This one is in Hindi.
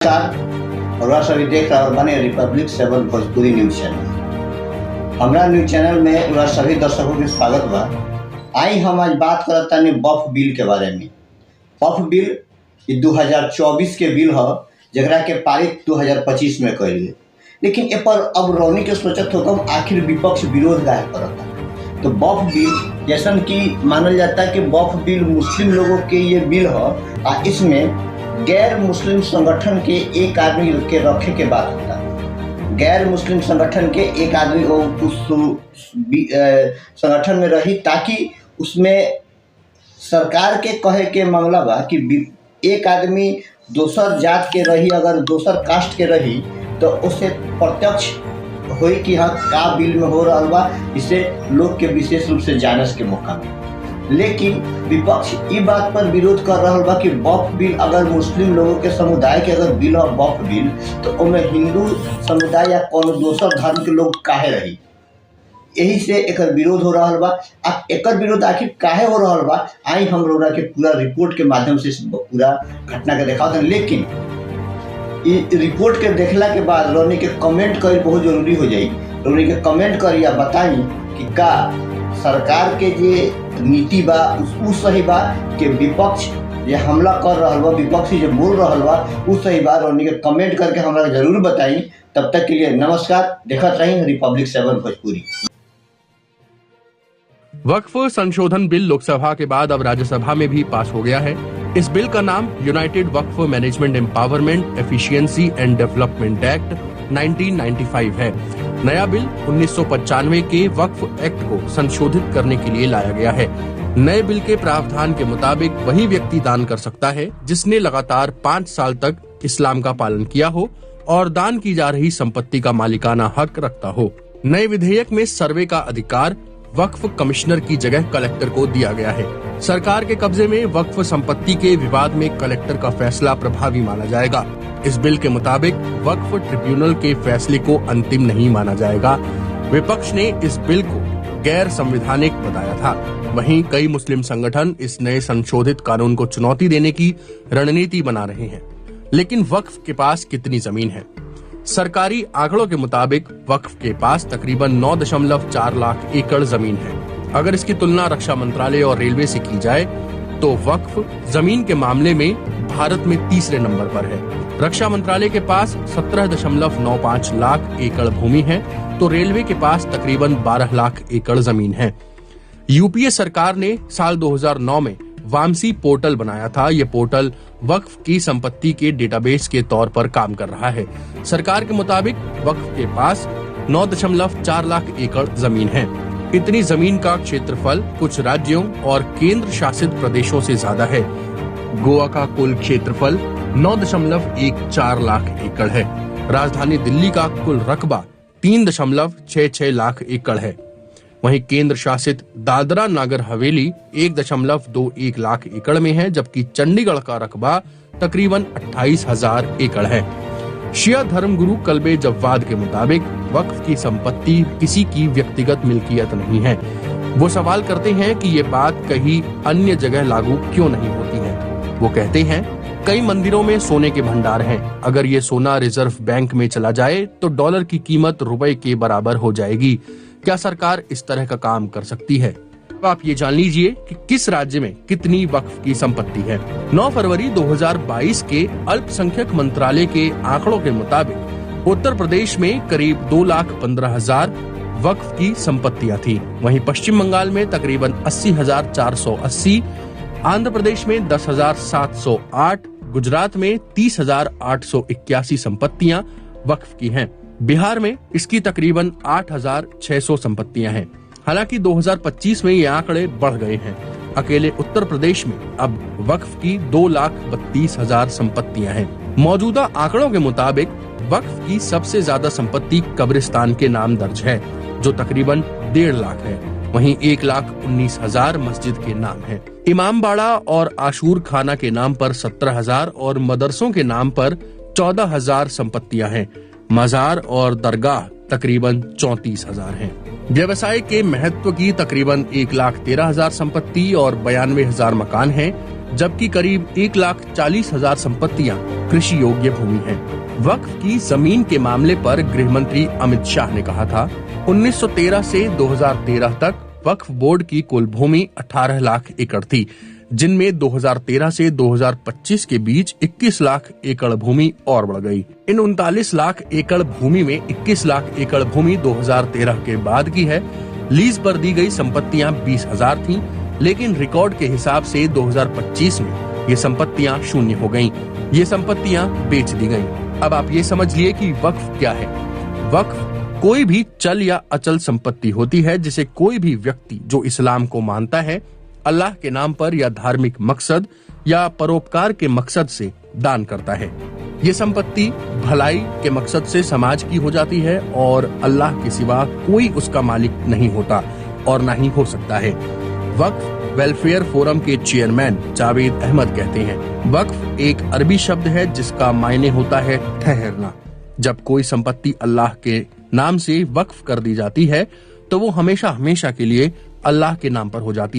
नमस्कार। और सभी देख रहा बने रिपब्लिक 7 भोजपुरी न्यूज चैनल। हमारा न्यूज चैनल में उरा सभी दर्शकों के स्वागत बा। आई हम आज बात करता वक्फ बिल के बारे में। वक्फ बिल 2024 के बिल है, जरा के पारित 2025 में कल गए, लेकिन ए पर अब रौनी के सोचत हो कम आखिर विपक्ष विरोध काहे करता। तो वक्फ बिल जैसा कि मानल जाता है कि वक्फ बिल मुस्लिम लोगों के ये बिल है, इसमें गैर मुस्लिम संगठन के एक आदमी के रखे के बात होता है। गैर मुस्लिम संगठन के एक आदमी उस संगठन में रही, ताकि उसमें सरकार के कहे के मामला बा कि एक आदमी दोसर जात के रही, अगर दोसर कास्ट के रही तो उससे प्रत्यक्ष हो कि हाँ का बिल में हो रहा बा, इससे लोग के विशेष रूप से जानस के मौका मिले। लेकिन विपक्ष इस बात पर विरोध कर रहा बा कि वक्फ बिल अगर मुस्लिम लोगों के समुदाय के अगर बिल और वक्फ बिल, तो उनमें हिंदू समुदाय या कोनो दोसर धर्म के लोग काहे रही। यही से एक विरोध हो रहा बा। अब एक विरोध आखिर काहे हो रहा बा, आई हम लोग के पूरा रिपोर्ट के माध्यम से पूरा घटना के देखा। लेकिन रिपोर्ट के देखला के बाद लोगों के कमेंट कर बहुत जरूरी हो जाई। लोगों के कमेंट करी या बताई कि का सरकार के जे नीति बा उ सही बा कि विपक्ष ये हमला कर रहा बा, विपक्षी जो बोल रहा बा उ सही बा। और उनके कमेंट करके हमरा जरूर बताई। तब तक के लिए नमस्कार। देखत रही रिपब्लिक 7 भोजपुरी। वक्फ संशोधन बिल लोकसभा के बाद अब राज्यसभा में भी पास हो गया है। इस बिल का नाम United Waqf management empowerment efficiency and development act 1995 है। नया बिल 1995 के वक्फ एक्ट को संशोधित करने के लिए लाया गया है। नए बिल के प्रावधान के मुताबिक वही व्यक्ति दान कर सकता है जिसने लगातार 5 साल तक इस्लाम का पालन किया हो और दान की जा रही संपत्ति का मालिकाना हक रखता हो। नए विधेयक में सर्वे का अधिकार वक्फ कमिश्नर की जगह कलेक्टर को दिया गया है। सरकार के कब्जे में वक्फ संपत्ति के विवाद में कलेक्टर का फैसला प्रभावी माना जाएगा। इस बिल के मुताबिक वक्फ ट्रिब्यूनल के फैसले को अंतिम नहीं माना जाएगा। विपक्ष ने इस बिल को गैर संवैधानिक बताया था। वहीं कई मुस्लिम संगठन इस नए संशोधित कानून को चुनौती देने की रणनीति बना रहे हैं। लेकिन वक्फ के पास कितनी जमीन है? सरकारी आंकड़ों के मुताबिक वक्फ के पास तकरीबन 9.4 लाख एकड़ जमीन है। अगर इसकी तुलना रक्षा मंत्रालय और रेलवे से की जाए तो वक्फ जमीन के मामले में भारत में तीसरे नंबर पर है। रक्षा मंत्रालय के पास 17.95 लाख एकड़ भूमि है, तो रेलवे के पास तकरीबन 12 लाख एकड़ जमीन है। यूपीए सरकार ने साल 2009 में वामसी पोर्टल बनाया था। ये पोर्टल वक्फ की संपत्ति के डेटाबेस के तौर पर काम कर रहा है। सरकार के मुताबिक वक्फ के पास 9.4 लाख एकड़ जमीन है। इतनी जमीन का क्षेत्रफल कुछ राज्यों और केंद्र शासित प्रदेशों से ज्यादा है। गोवा का कुल क्षेत्रफल 9.14 लाख एकड़ है। राजधानी दिल्ली का कुल रकबा 3.66 लाख एकड़ है। वहीं केंद्र शासित दादरा नगर हवेली 1.21 लाख एकड़ में है, जबकि चंडीगढ़ का रकबा तकरीबन 28,000 एकड़ है। शिया धर्मगुरु कल्बे जव्वाद के मुताबिक वक्फ की संपत्ति किसी की व्यक्तिगत मिल्कियत नहीं है। वो सवाल करते हैं कि ये बात कहीं अन्य जगह लागू क्यों नहीं होती है। वो कहते हैं कई मंदिरों में सोने के भंडार हैं। अगर ये सोना रिजर्व बैंक में चला जाए तो डॉलर की कीमत रुपए के बराबर हो जाएगी। क्या सरकार इस तरह का काम कर सकती है? आप ये जान लीजिए कि किस राज्य में कितनी वक्फ की संपत्ति है। 9 फरवरी 2022 के अल्पसंख्यक मंत्रालय के आंकड़ों के मुताबिक उत्तर प्रदेश में करीब 2,15,000 वक्फ की संपत्तियां थी। वहीं पश्चिम बंगाल में तकरीबन 80,480, आंध्र प्रदेश में 10,708, गुजरात में 30,881 संपत्तियां वक्फ की हैं। बिहार में इसकी तकरीबन 8,600 संपत्तियां हैं। हालांकि 2025 में ये आंकड़े बढ़ गए हैं। अकेले उत्तर प्रदेश में अब वक्फ की 2,32,000 संपत्तियां हैं। मौजूदा आंकड़ों के मुताबिक वक्फ की सबसे ज्यादा संपत्ति कब्रिस्तान के नाम दर्ज है, जो तकरीबन 1.5 लाख है। वहीं 1,19,000 मस्जिद के नाम है। इमामबाड़ा और आशूर खाना के नाम पर 17,000 और मदरसों के नाम पर 14,000 संपत्तियां हैं। मजार और दरगाह तकरीबन 34,000 हैं। व्यवसाय के महत्व की तकरीबन 1,13,000 संपत्ति और 92,000 मकान हैं। जबकि करीब 1,40,000 संपत्तियां कृषि योग्य भूमि हैं। वक्फ की जमीन के मामले पर गृह मंत्री अमित शाह ने कहा था, 1913 से 2013 तक वक्फ बोर्ड की कुल भूमि 18 लाख एकड़ थी, जिनमें 2013 से 2025 के बीच 21 लाख एकड़ भूमि और बढ़ गई। इन 39 लाख एकड़ भूमि में 21 लाख एकड़ भूमि 2013 के बाद की है। लीज पर दी गई संपत्तियां 20,000 थीं, लेकिन रिकॉर्ड के हिसाब से 2025 में ये संपत्तियां शून्य हो गईं। ये संपत्तियां बेच दी गईं। अब आप ये समझ लिए कि वक्फ क्या है। वक्फ कोई भी चल या अचल संपत्ति होती है जिसे कोई भी व्यक्ति जो इस्लाम को मानता है, अल्लाह के नाम पर या धार्मिक मकसद या परोपकार के मकसद से दान करता है। ये संपत्ति भलाई के मकसद से समाज की हो जाती है और अल्लाह के सिवा कोई उसका मालिक नहीं होता और ना ही हो सकता है। वक्फ वेलफेयर फोरम के चेयरमैन जावेद अहमद कहते हैं, वक्फ एक अरबी शब्द है जिसका मायने होता है ठहरना। जब कोई संपत्ति अल्लाह के नाम से वक्फ कर दी जाती है तो वो हमेशा हमेशा के लिए अल्लाह के नाम पर हो जाती है।